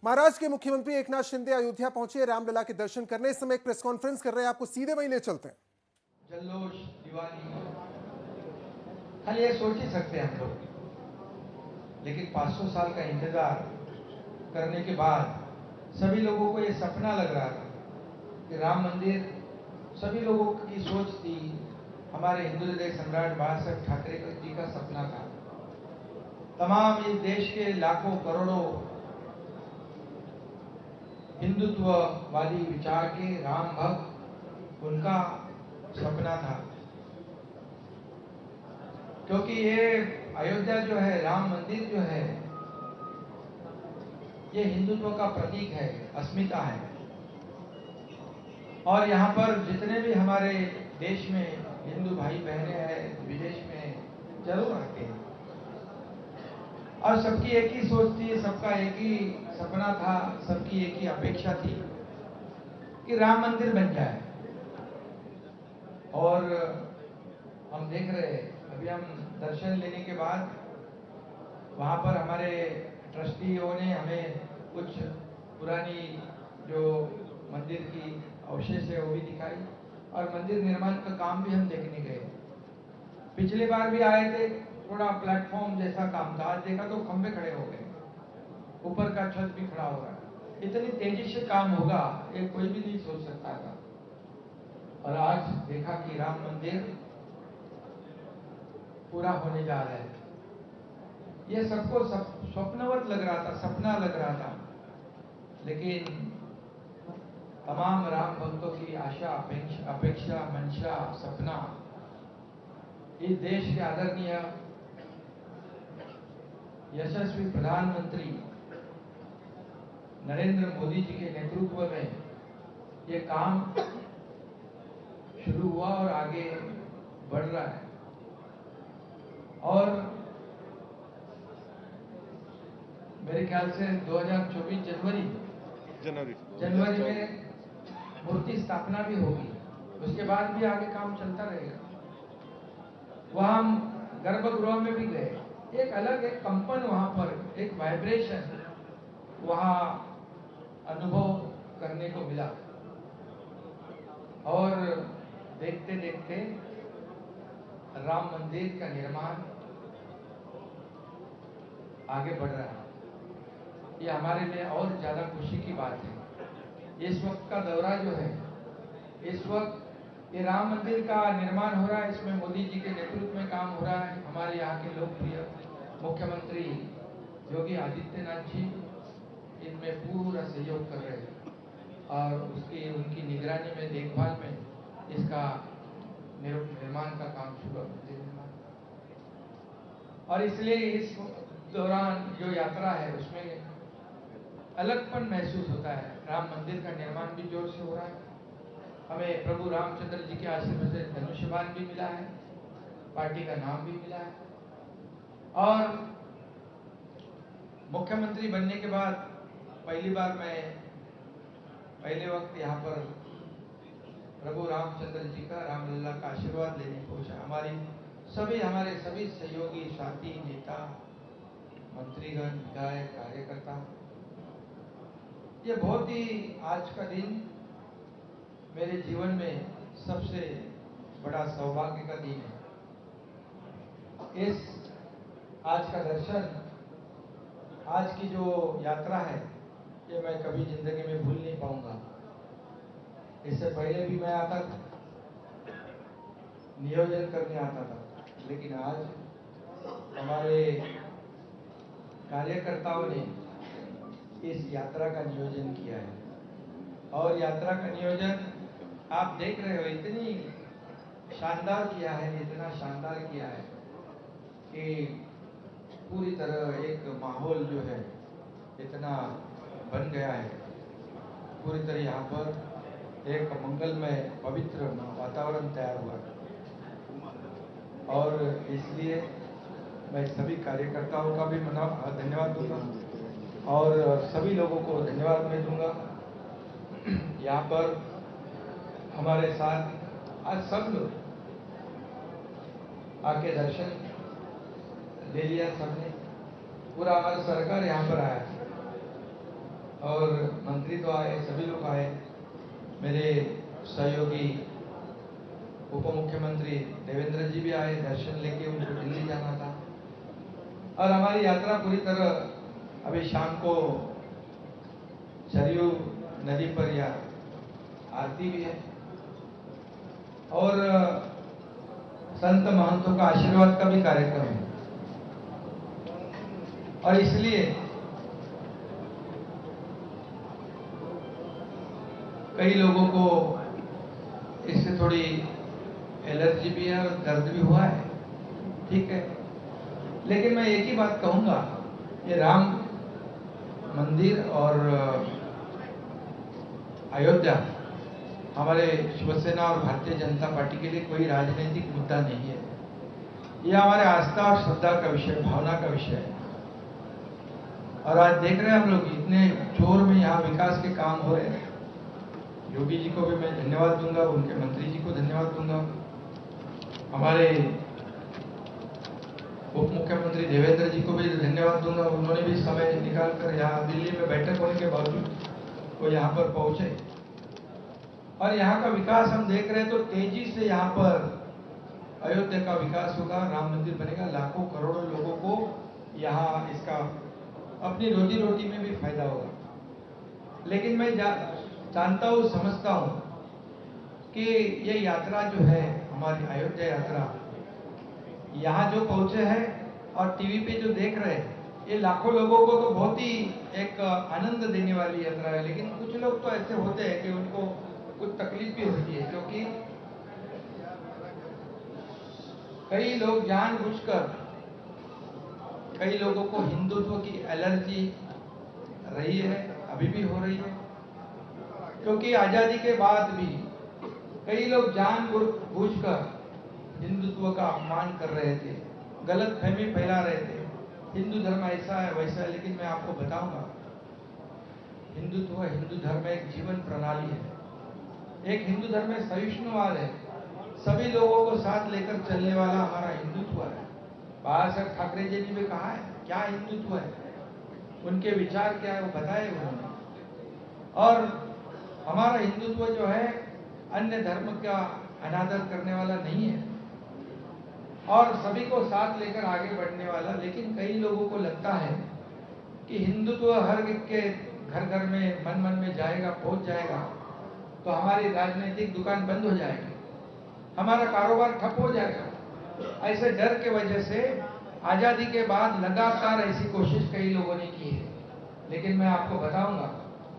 महाराष्ट्र के मुख्यमंत्री एकनाथ शिंदे अयोध्या पहुंचे रामलला के दर्शन करने। इस समय एक प्रेस कॉन्फ्रेंस कर रहे हैं, आपको सीधे वहीं ले चलते हैं। जल्लोष दिवाली खाली ये सोच ही सकते हैं हम लोग, लेकिन 500 साल का इंतजार करने के बाद सभी लोगों को ये सपना लग रहा था कि राम मंदिर, सभी लोगों की सोच थी, हमारे हिंदू हृदय सम्राट बाला साहेब ठाकरे जी का सपना था। तमाम इस देश के लाखों करोड़ों हिंदुत्ववादी विचार के राम भक्त, उनका सपना था। क्योंकि ये अयोध्या जो है, राम मंदिर जो है, ये हिंदुत्व का प्रतीक है, अस्मिता है। और यहाँ पर जितने भी हमारे देश में हिंदू भाई बहनें हैं, विदेश में जरूर आते हैं, और सबकी एक ही सोच थी, सबका एक ही सपना था, सबकी एक ही अपेक्षा थी कि राम मंदिर बन जाए। और हम देख रहे हैं, अभी हम दर्शन लेने के बाद वहाँ पर हमारे ट्रस्टियों ने हमें कुछ पुरानी जो मंदिर की अवशेष है वो भी दिखाई, और मंदिर निर्माण का काम भी हम देखने गए। पिछली बार भी आए थे, थोड़ा प्लेटफॉर्म जैसा काम था, आज देखा तो खंबे खड़े हो गए, ऊपर का छत भी खड़ा हो रहा है। इतनी तेजी से काम होगा ये कोई भी नहीं सोच सकता था। और आज देखा कि राम मंदिर पूरा होने जा रहा है। ये सबको स्वप्नवत लग रहा था, सपना लग रहा था, लेकिन तमाम राम भक्तों की आशा, अपेक्षा, मंशा, सपना इस देश के आदरणीय यशस्वी प्रधानमंत्री नरेंद्र मोदी जी के नेतृत्व में ये काम शुरू हुआ और आगे बढ़ रहा है। और मेरे ख्याल से 2024 जनवरी में मूर्ति स्थापना भी होगी, उसके बाद भी आगे काम चलता रहेगा। वहां हम गर्भगृह में भी गए, एक अलग एक कंपन वहां पर, एक वाइब्रेशन वहां अनुभव करने को मिला। और देखते देखते राम मंदिर का निर्माण आगे बढ़ रहा है। ये हमारे लिए और ज्यादा खुशी की बात है। इस वक्त का दौरा जो है, इस वक्त ये राम मंदिर का निर्माण हो रहा है, इसमें मोदी जी के नेतृत्व में काम हो रहा है। हमारे यहाँ के लोकप्रिय मुख्यमंत्री योगी आदित्यनाथ जी इनमें पूरा सहयोग कर रहे हैं, और उनकी निगरानी में, देखभाल में इसका निर्माण का काम शुरू है। और इसलिए इस दौरान जो यात्रा है उसमें अलगपन महसूस होता है। राम मंदिर का निर्माण भी जोर से हो रहा है, हमें प्रभु रामचंद्र जी के आशीर्वाद से धनुष्यबाण भी मिला है, पार्टी का नाम भी मिला है। और मुख्यमंत्री बनने के बाद पहली बार मैं पहले वक्त यहाँ पर प्रभु रामचंद्र जी का, रामलला का आशीर्वाद लेने पहुंचा। हमारे सभी सहयोगी, साथी, नेता, मंत्रीगण, विधायक, कार्यकर्ता, ये बहुत ही आज का दिन मेरे जीवन में सबसे बड़ा सौभाग्य का दिन है। इस आज का दर्शन, आज की जो यात्रा है, ये मैं कभी जिंदगी में भूल नहीं पाऊंगा। इससे पहले भी मैं आता था, नियोजन करने आता था, लेकिन आज हमारे कार्यकर्ताओं ने इस यात्रा का नियोजन किया है। और यात्रा का नियोजन आप देख रहे हो, इतनी शानदार किया है, इतना शानदार किया है कि पूरी तरह एक माहौल जो है इतना बन गया है। पूरी तरह यहाँ पर एक मंगलमय, पवित्र वातावरण तैयार हुआ है। और इसलिए मैं सभी कार्यकर्ताओं का भी धन्यवाद दूंगा, और सभी लोगों को धन्यवाद मैं दूंगा। यहाँ पर हमारे साथ आज सब लोग आके दर्शन ले लिया, सबने, पूरा हमारा सरकार यहाँ पर आया। और मंत्री तो आए, सभी लोग आए, मेरे सहयोगी उप मुख्यमंत्री देवेंद्र जी भी आए, दर्शन लेके उनको दिल्ली जाना था। और हमारी यात्रा पूरी तरह अभी शाम को सरयू नदी पर या आरती भी है और संत महंतों का आशीर्वाद का भी कार्यक्रम है। और इसलिए कई लोगों को इससे थोड़ी एलर्जी भी है और दर्द भी हुआ है, ठीक है। लेकिन मैं एक ही बात कहूंगा, ये राम मंदिर और अयोध्या हमारे शिवसेना और भारतीय जनता पार्टी के लिए कोई राजनीतिक मुद्दा नहीं है। यह हमारे आस्था और श्रद्धा का विषय, भावना का विषय है। और आज देख रहे हैं हम लोग इतने जोर में यहाँ विकास के काम हो रहे हैं। योगी जी को भी मैं धन्यवाद दूंगा, उनके मंत्री जी को धन्यवाद दूंगा, हमारे उप मुख्यमंत्री देवेंद्र जी को भी धन्यवाद दूंगा। उन्होंने भी समय निकालकर यहाँ दिल्ली में बैठक होने के बावजूद वो यहाँ पर पहुंचे और यहाँ का विकास हम देख रहे हैं। तो तेजी से यहाँ पर अयोध्या का विकास होगा, राम मंदिर बनेगा, लाखों करोड़ों लोगों को यहाँ इसका अपनी रोजी रोटी में भी फायदा होगा। लेकिन मैं जानता हूँ, समझता हूँ कि ये यात्रा जो है हमारी अयोध्या यात्रा, यहाँ जो पहुंचे हैं और टीवी पे जो देख रहे हैं, ये लाखों लोगों को तो बहुत ही एक आनंद देने वाली यात्रा है। लेकिन कुछ लोग तो ऐसे होते हैं कि उनको कुछ तकलीफ भी होती है, क्योंकि कई लोग जानबूझकर, कई लोगों को हिंदुत्व की एलर्जी रही है, अभी भी हो रही है। क्योंकि आजादी के बाद भी कई लोग जानबूझकर हिंदुत्व का अपमान कर रहे थे, गलत फहमी फैला रहे थे, हिंदू धर्म ऐसा है वैसा है। लेकिन मैं आपको बताऊंगा, हिंदुत्व, हिंदू धर्म एक जीवन प्रणाली है। एक हिंदू धर्म में सहिष्णुवाद है, सभी लोगों को साथ लेकर चलने वाला हमारा हिंदुत्व है। बाबा साहब ठाकरे जी ने भी कहा है क्या हिंदुत्व है, उनके विचार क्या है वो बताए उन्होंने। और हमारा हिंदुत्व जो है अन्य धर्म का अनादर करने वाला नहीं है और सभी को साथ लेकर आगे बढ़ने वाला। लेकिन कई लोगों को लगता है कि हिंदुत्व हर एक के घर घर में, मन मन में जाएगा, पहुंच जाएगा तो हमारी राजनीतिक दुकान बंद हो जाएगी, हमारा कारोबार ठप हो जाएगा। ऐसे डर के वजह से आजादी के बाद लगातार ऐसी कोशिश कई लोगों ने की है। लेकिन मैं आपको बताऊंगा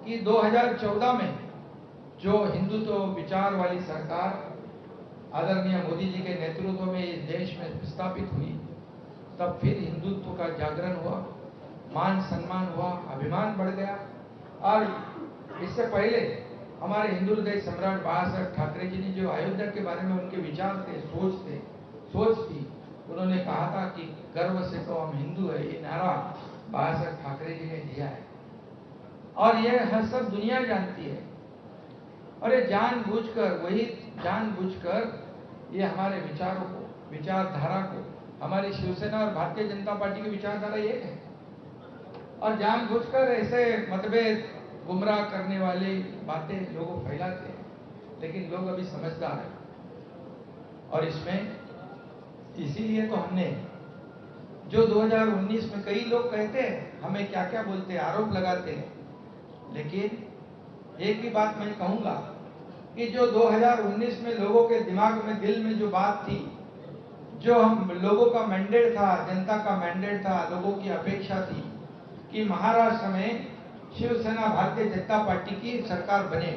कि 2014 में जो हिंदुत्व विचार वाली सरकार आदरणीय मोदी जी के नेतृत्व में इस देश में स्थापित हुई, तब फिर हिंदुत्व का जागरण हुआ, मान सम्मान हुआ, अभिमान बढ़ गया। और इससे पहले हमारे हिंदू हृदय सम्राट बाबा साहब ठाकरे जी ने जो अयोध्या के बारे में उनके विचार थे, सोच थी, उन्होंने कहा था कि गर्व से तो हम हिंदू है, ये नारा बाबा साहब ठाकरे जी ने दिया है और यह हर सब दुनिया जानती है। और ये जानबूझकर ये हमारे विचारों को, विचारधारा को, हमारी शिवसेना और भारतीय जनता पार्टी की विचारधारा एक है और जानबूझकर ऐसे मतभेद, गुमराह करने वाली बातें लोगों फैलाते हैं। लेकिन लोग अभी समझदार हैं और इसमें इसीलिए तो हमने जो 2019 में, कई लोग कहते हैं हमें क्या क्या बोलते हैं, आरोप लगाते हैं, लेकिन एक ही बात मैं कहूंगा कि जो 2019 में लोगों के दिमाग में, दिल में जो बात थी, जो हम लोगों का मैंडेट था, जनता का मैंडेट था, लोगों की अपेक्षा थी कि महाराष्ट्र में शिवसेना भारतीय जनता पार्टी की सरकार बने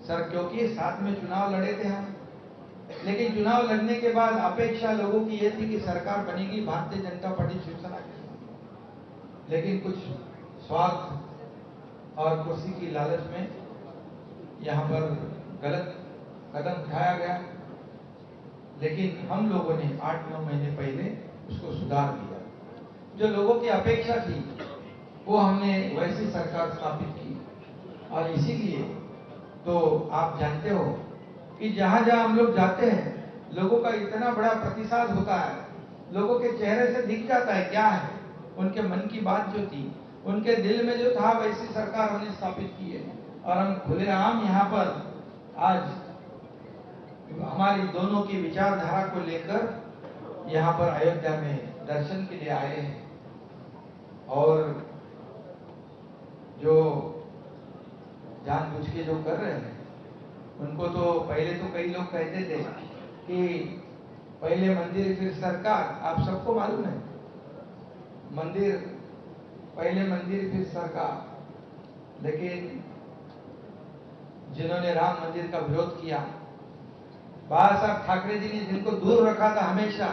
सर, क्योंकि साथ में चुनाव लड़े थे हम। लेकिन चुनाव लड़ने के बाद अपेक्षा लोगों की यह थी कि सरकार बनेगी भारतीय जनता पार्टी शिवसेना की। लेकिन कुछ स्वार्थ और कुर्सी की लालच में यहाँ पर गलत कदम उठाया गया। लेकिन हम लोगों ने 8-9 महीने पहले उसको सुधार दिया। जो लोगों की अपेक्षा थी वो हमने वैसी सरकार स्थापित की। और इसीलिए तो आप जानते हो कि जहां जहां हम लोग जाते हैं, लोगों का इतना बड़ा प्रतिसाद होता है, लोगों के चेहरे से दिख जाता है क्या है उनके मन की बात जो थी। उनके दिल में जो था वैसी सरकार हमने स्थापित की है और हम खुलेआम यहाँ पर आज हमारी दोनों की विचारधारा को लेकर यहाँ पर अयोध्या में दर्शन के लिए आए हैं। और जो जानबूझ के जो कर रहे हैं उनको तो पहले तो कई लोग कहते थे कि पहले मंदिर फिर सरकार। आप सबको मालूम है, मंदिर पहले मंदिर फिर सरकार। लेकिन जिन्होंने राम मंदिर का विरोध किया, बाला साहब ठाकरे जी ने जिनको दूर रखा था हमेशा,